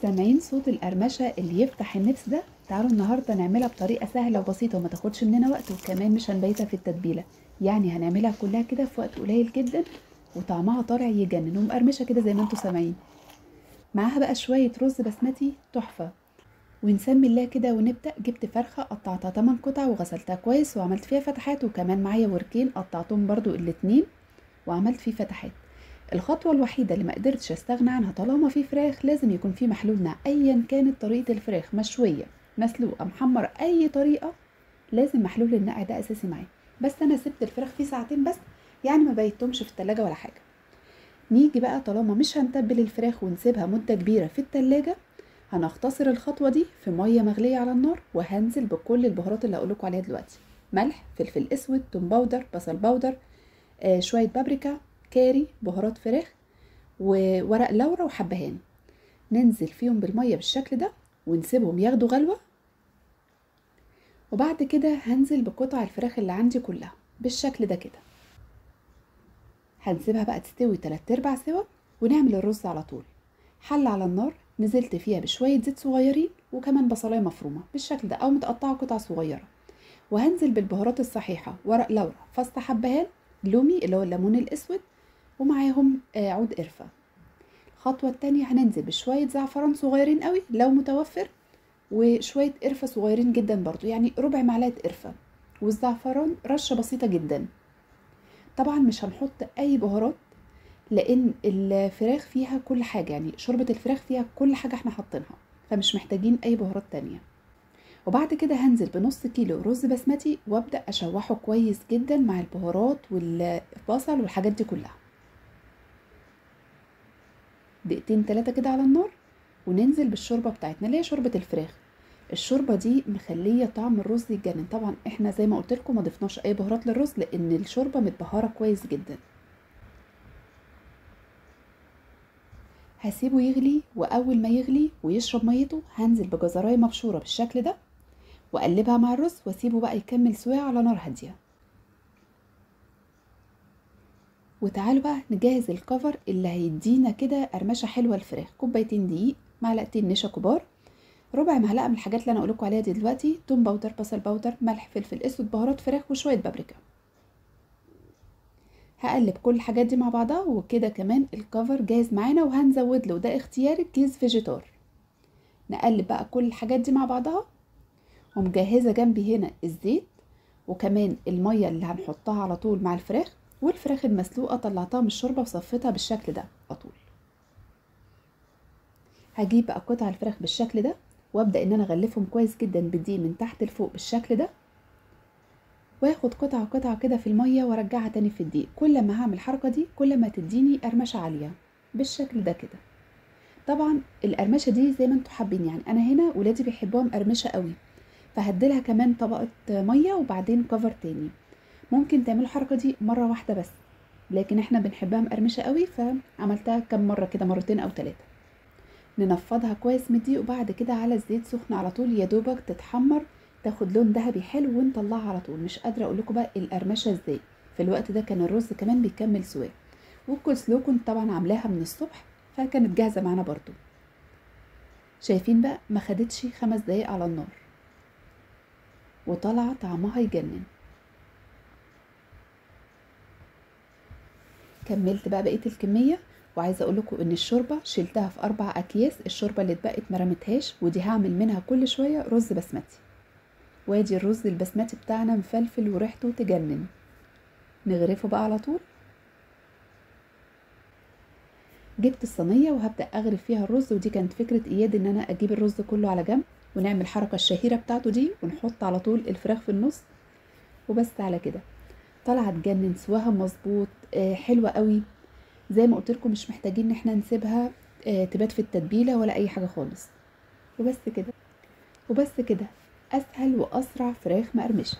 سامعين صوت القرمشة اللي يفتح النفس ده؟ تعالوا النهاردة نعملها بطريقة سهلة وبسيطة وما تاخدش مننا وقت، وكمان مش هنبيتها في التتبيلة. يعني هنعملها كلها كده في وقت قليل جدا، وطعمها طالع يجنن ومقرمشة كده زي ما انتوا سامعين. معاها بقى شوية رز بسمتي تحفة. ونسمي الله كده ونبدأ. جبت فرخة قطعتها 8 قطع وغسلتها كويس وعملت فيها فتحات، وكمان معايا وركين قطعتهم برضو الاتنين وعملت فيه فتحات. الخطوة الوحيدة اللي ما قدرتش استغنى عنها طالما في فراخ، لازم يكون في محلول ناعم ايا كانت طريقة الفراخ، مشوية مسلوقة محمرة اي طريقة، لازم محلول النقع ده اساسي معايا. بس انا سبت الفراخ فيه ساعتين بس، يعني ما بيتهمش في التلاجة ولا حاجة. نيجي بقى طالما مش هنتبل الفراخ ونسيبها مدة كبيرة في التلاجة، هنختصر الخطوة دي في مية مغلية على النار، وهنزل بكل البهارات اللي هقولكوا عليها دلوقتي: ملح، فلفل اسود، توم باودر، بصل باودر، شوية بابريكا، كاري، بهارات فراخ، وورق لورا وحبهان. ننزل فيهم بالمية بالشكل ده ونسيبهم ياخدوا غلوة. وبعد كده هنزل بقطع الفراخ اللي عندي كلها بالشكل ده كده. هنسيبها بقى تستوي 3/4 سوا، ونعمل الرز على طول. حلة على النار نزلت فيها بشوية زيت صغيرين، وكمان بصلاية مفرومة بالشكل ده او متقطعة قطع صغيرة. وهنزل بالبهارات الصحيحة: ورق لورا، فص حبهان، لومي اللي هو الليمون الاسود، ومعاهم عود قرفة. الخطوة التانية هننزل بشوية زعفران صغيرين قوي لو متوفر، وشوية قرفة صغيرين جدا برضو، يعني ربع معلقة قرفة، والزعفران رشة بسيطة جدا. طبعا مش هنحط اي بهارات لان الفراخ فيها كل حاجة، يعني شوربة الفراخ فيها كل حاجة احنا حاطينها، فمش محتاجين اي بهارات تانية. وبعد كده هنزل بنص كيلو رز بسمتي وابدأ اشوحه كويس جدا مع البهارات والبصل والحاجات دي كلها. دقيقتين 3 كده على النار، وننزل بالشوربة بتاعتنا اللي هي شوربة الفراخ. الشوربة دي مخلية طعم الرز يتجنن. طبعا احنا زي ما قلت لكم ما ضفناش اي بهارات للرز لان الشوربة متبهرة كويس جدا. هسيبه يغلي، واول ما يغلي ويشرب ميته هنزل بجزرايه مبشورة بالشكل ده واقلبها مع الرز، واسيبه بقى يكمل سواها على نار هادية. وتعالوا بقى نجهز الكفر اللي هيدينا كده قرمشة حلوة الفراخ: كوبايتين دقيق، معلقتين نشا كبار، ربع معلقه من الحاجات اللي انا اقولكوا عليها دي دلوقتي: توم باودر، بصل باودر، ملح، فلفل اسود، بهارات فراخ، وشويه بابريكا. هقلب كل الحاجات دي مع بعضها، وكده كمان الكفر جاهز معانا، وهنزود له ده اختياري كيس فيجيتار. نقلب بقى كل الحاجات دي مع بعضها، ومجهزه جنبي هنا الزيت، وكمان الميه اللي هنحطها على طول مع الفراخ. والفراخ المسلوقه طلعتها من الشوربه وصفيتها بالشكل ده على طول. هجيب بقى قطع الفراخ بالشكل ده، وابدا ان انا اغلفهم كويس جدا بالدقيق من تحت لفوق بالشكل ده، واخد قطعه قطعه كده في الميه وارجعها تاني في الدقيق. كل ما هعمل الحركه دي كل ما تديني قرمشه عاليه بالشكل ده كده. طبعا القرمشه دي زي ما انتوا حابين، يعني انا هنا ولادي بيحبوها مقرمشه قوي، فهديلها كمان طبقه ميه وبعدين كفر تاني. ممكن تعملوا الحركه دي مره واحده بس، لكن احنا بنحبها مقرمشه قوي فعملتها كم مره كده، مرتين او 3. ننفضها كويس من الدقيق، وبعد كده على الزيت سخن على طول يا دوبك تتحمر، تاخد لون ذهبي حلو ونطلعها على طول. مش قادره اقول لكم بقى القرمشه ازاي. في الوقت ده كان الرز كمان بيكمل سواه، والكولسلو كنت طبعا عاملاها من الصبح فكانت جاهزه معانا برضو. شايفين بقى ما خدتش 5 دقايق على النار وطلع طعمها يجنن. كملت بقى بقيه الكميه، وعايزه اقول لكم ان الشوربه شلتها في 4 اكياس. الشوربه اللي اتبقت ما رميتهاش، ودي هعمل منها كل شويه رز بسمتي. وادي الرز البسمتي بتاعنا مفلفل وريحته تجنن. نغرفه بقى على طول. جبت الصينيه وهبدا اغرف فيها الرز، ودي كانت فكره اياد ان انا اجيب الرز كله على جنب ونعمل الحركه الشهيره بتاعته دي، ونحط على طول الفراخ في النص. وبس على كده طلعت تجنن، سواها مظبوط، حلوه قوي. زي ما قلت لكم مش محتاجين ان احنا نسيبها تبات في التتبيله ولا اي حاجه خالص. وبس كده اسهل واسرع فراخ مقرمشه.